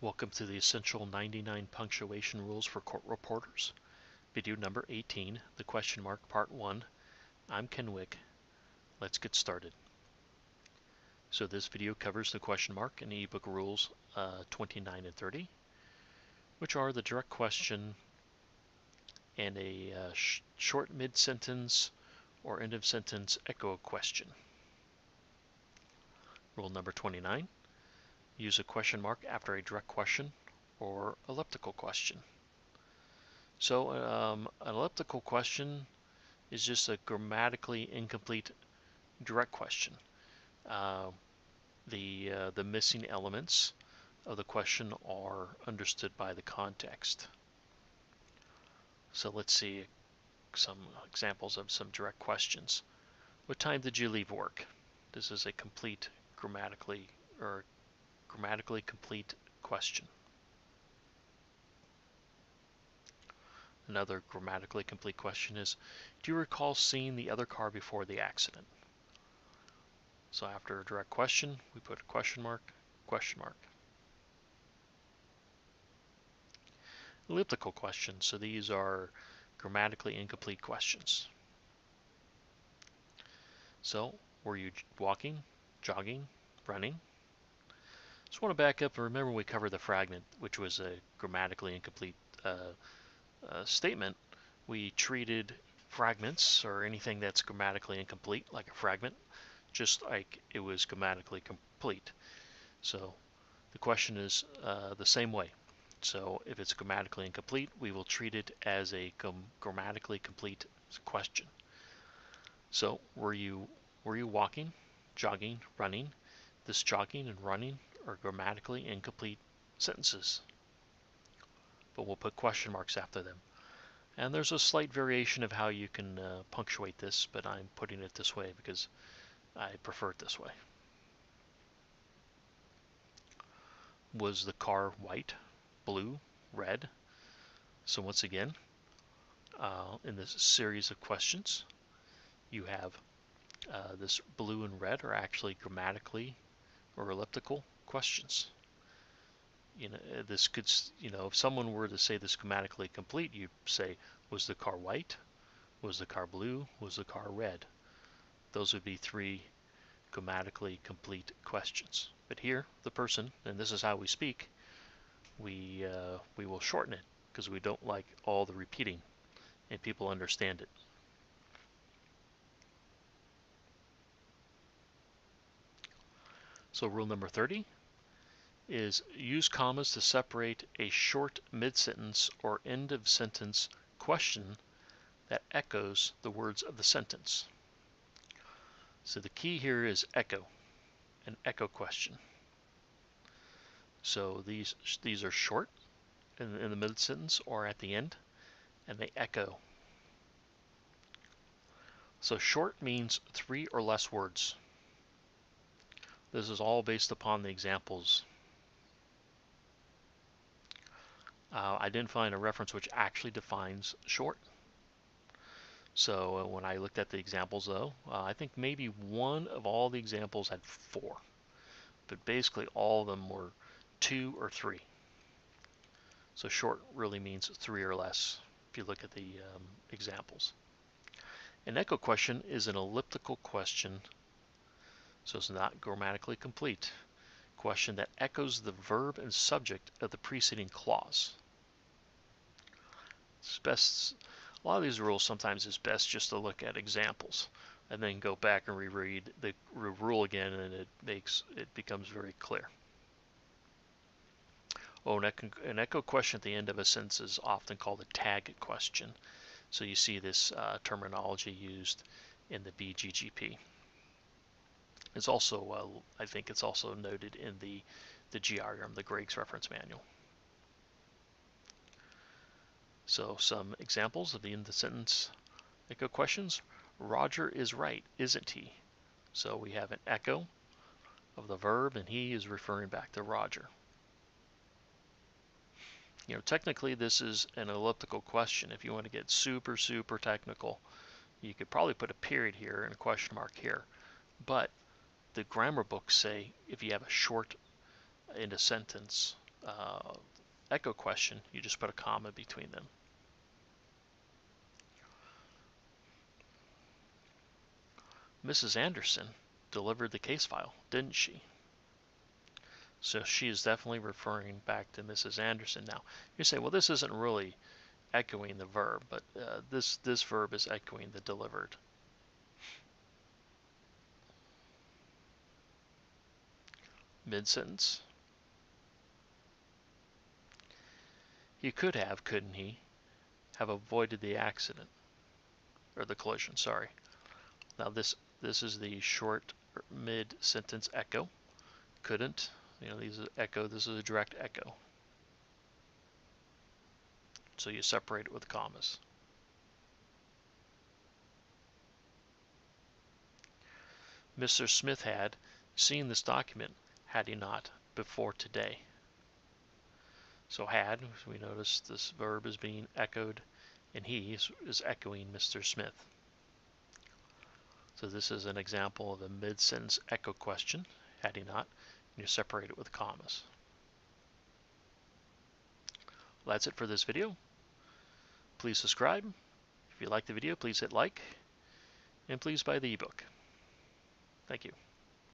Welcome to the Essential 99 Punctuation Rules for Court Reporters, video number 18, the question mark, part 1. I'm Ken Wick. Let's get started. So this video covers the question mark and ebook rules 29 and 30, which are the direct question and a short mid-sentence or end of sentence echo question. Rule number 29. Use a question mark after a direct question or elliptical question. So an elliptical question is just a grammatically incomplete direct question. The missing elements of the question are understood by the context. So let's see some examples of some direct questions. What time did you leave work? This is a grammatically complete question. Another grammatically complete question is, do you recall seeing the other car before the accident? So after a direct question, we put a question mark, question mark. Elliptical questions, so these are grammatically incomplete questions. So, were you walking, jogging, running? Just want to back up and remember we covered the fragment, which was a grammatically incomplete statement. We treated fragments or anything that's grammatically incomplete like a fragment, just like it was grammatically complete. So the question is the same way. So if it's grammatically incomplete, we will treat it as a grammatically complete question. So were you walking, jogging, running? This jogging and running are grammatically incomplete sentences, but we'll put question marks after them. And there's a slight variation of how you can punctuate this, but I'm putting it this way because I prefer it this way. Was the car white, blue, red? So once again, in this series of questions, you have this blue and red are actually grammatically or elliptical questions. This could, if someone were to say this grammatically complete, you'd say, was the car white? Was the car blue? Was the car red? Those would be three grammatically complete questions. But here, the person, and this is how we speak, we will shorten it because we don't like all the repeating, and people understand it. So rule number 30 is use commas to separate a short mid-sentence or end of sentence question that echoes the words of the sentence. So the key here is echo, an echo question. So these are short in the mid-sentence or at the end, and they echo. So short means 3 or less words. This is all based upon the examples. I didn't find a reference which actually defines short. So when I looked at the examples though, I think maybe one of all the examples had 4. But basically all of them were 2 or 3. So short really means 3 or less if you look at the examples. An echo question is an elliptical question, so it's not grammatically complete. Question that echoes the verb and subject of the preceding clause. It's best, a lot of these rules sometimes it's best just to look at examples and then go back and reread the rule again, and it becomes very clear. An echo question at the end of a sentence is often called a tag question. So you see this terminology used in the BGGP. It's also, I think it's also noted in the GRM, the Gregg Reference Manual. So some examples of the end of the sentence echo questions. Roger is right, isn't he? So we have an echo of the verb, and he is referring back to Roger. Technically this is an elliptical question. If you want to get super technical, you could probably put a period here and a question mark here. But the grammar books say if you have a short end of sentence echo question, you just put a comma between them. Mrs. Anderson delivered the case file, didn't she? So she is definitely referring back to Mrs. Anderson. Now, you say, well, this isn't really echoing the verb, but this verb is echoing the delivered. Mid-sentence. He could have, couldn't he, have avoided the accident, or the collision, sorry. Now this is the short mid-sentence echo. Couldn't, these are echo, this is a direct echo. So you separate it with commas. Mr. Smith had seen this document, had he not, before today. So had, we notice this verb is being echoed, and he is echoing Mr. Smith. So this is an example of a mid-sentence echo question, had he not, and you separate it with commas. Well, that's it for this video. Please subscribe. If you like the video, please hit like, and please buy the ebook. Thank you.